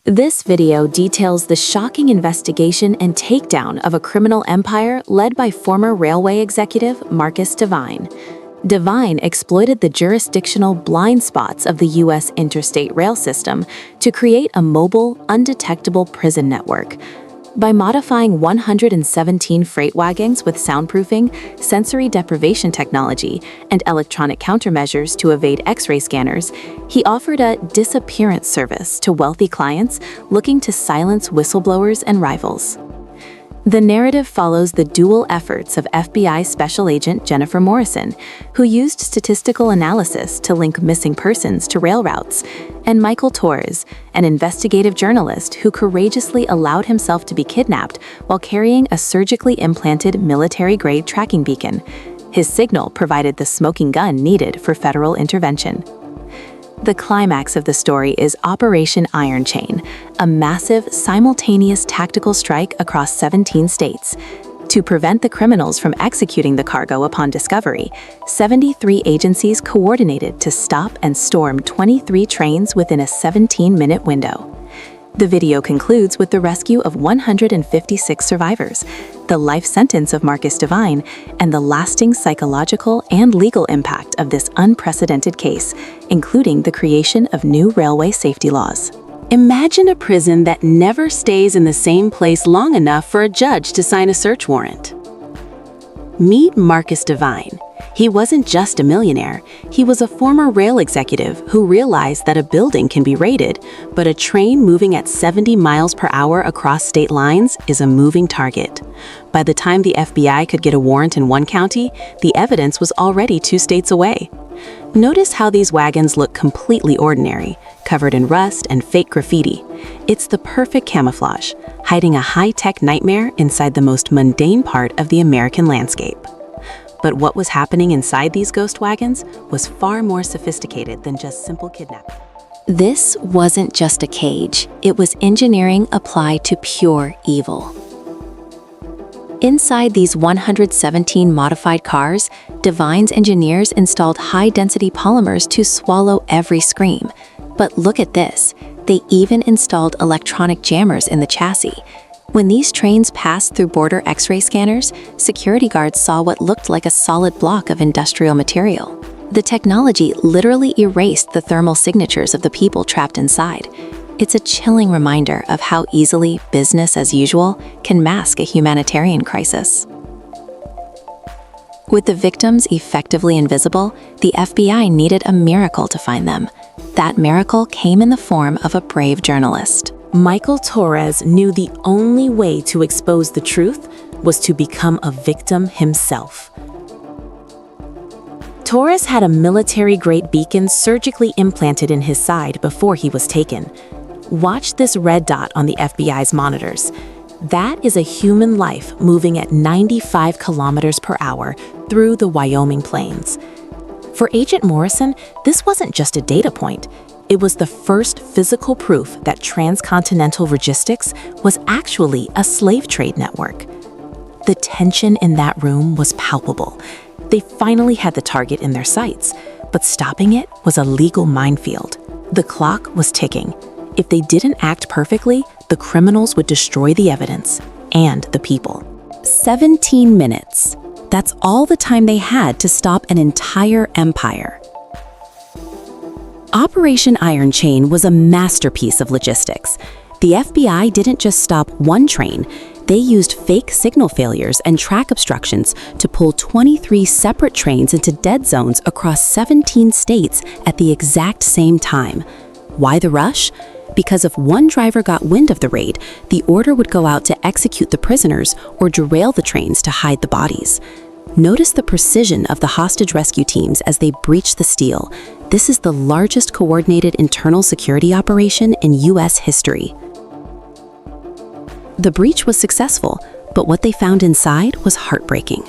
This video details the shocking investigation and takedown of a criminal empire led by former railway executive Marcus Devine. Devine exploited the jurisdictional blind spots of the U.S. interstate rail system to create a mobile, undetectable prison network. By modifying 117 freight wagons with soundproofing, sensory deprivation technology, and electronic countermeasures to evade X-ray scanners, he offered a disappearance service to wealthy clients looking to silence whistleblowers and rivals. The narrative follows the dual efforts of FBI Special Agent Jennifer Morrison, who used statistical analysis to link missing persons to rail routes, and Michael Torres, an investigative journalist who courageously allowed himself to be kidnapped while carrying a surgically implanted military-grade tracking beacon. His signal provided the smoking gun needed for federal intervention. The climax of the story is Operation Iron Chain, a massive, simultaneous tactical strike across 17 states. To prevent the criminals from executing the cargo upon discovery, 73 agencies coordinated to stop and storm 23 trains within a 17-minute window. The video concludes with the rescue of 156 survivors, the life sentence of Marcus Devine, and the lasting psychological and legal impact of this unprecedented case, including the creation of new railway safety laws. Imagine a prison that never stays in the same place long enough for a judge to sign a search warrant. Meet Marcus Devine. He wasn't just a millionaire, he was a former rail executive who realized that a building can be raided, but a train moving at 70 miles per hour across state lines is a moving target. By the time the FBI could get a warrant in one county, the evidence was already 2 states away. Notice how these wagons look completely ordinary, covered in rust and fake graffiti. It's the perfect camouflage, hiding a high-tech nightmare inside the most mundane part of the American landscape. But what was happening inside these ghost wagons was far more sophisticated than just simple kidnapping. This wasn't just a cage, it was engineering applied to pure evil. Inside these 117 modified cars, Devine's engineers installed high-density polymers to swallow every scream. But look at this, they even installed electronic jammers in the chassis. When these trains passed through border X-ray scanners, security guards saw what looked like a solid block of industrial material. The technology literally erased the thermal signatures of the people trapped inside. It's a chilling reminder of how easily business as usual can mask a humanitarian crisis. With the victims effectively invisible, the FBI needed a miracle to find them. That miracle came in the form of a brave journalist. Michael Torres knew the only way to expose the truth was to become a victim himself. Torres had a military-grade beacon surgically implanted in his side before he was taken. Watch this red dot on the FBI's monitors. That is a human life moving at 95 kilometers per hour through the Wyoming plains. For Agent Morrison, this wasn't just a data point. It was the first physical proof that transcontinental logistics was actually a slave trade network. The tension in that room was palpable. They finally had the target in their sights, but stopping it was a legal minefield. The clock was ticking. If they didn't act perfectly, the criminals would destroy the evidence and the people. 17 minutes. That's all the time they had to stop an entire empire. Operation Iron Chain was a masterpiece of logistics. The FBI didn't just stop one train, they used fake signal failures and track obstructions to pull 23 separate trains into dead zones across 17 states at the exact same time. Why the rush? Because if one driver got wind of the raid, the order would go out to execute the prisoners or derail the trains to hide the bodies. Notice the precision of the hostage rescue teams as they breached the steel. This is the largest coordinated internal security operation in U.S. history. The breach was successful, but what they found inside was heartbreaking.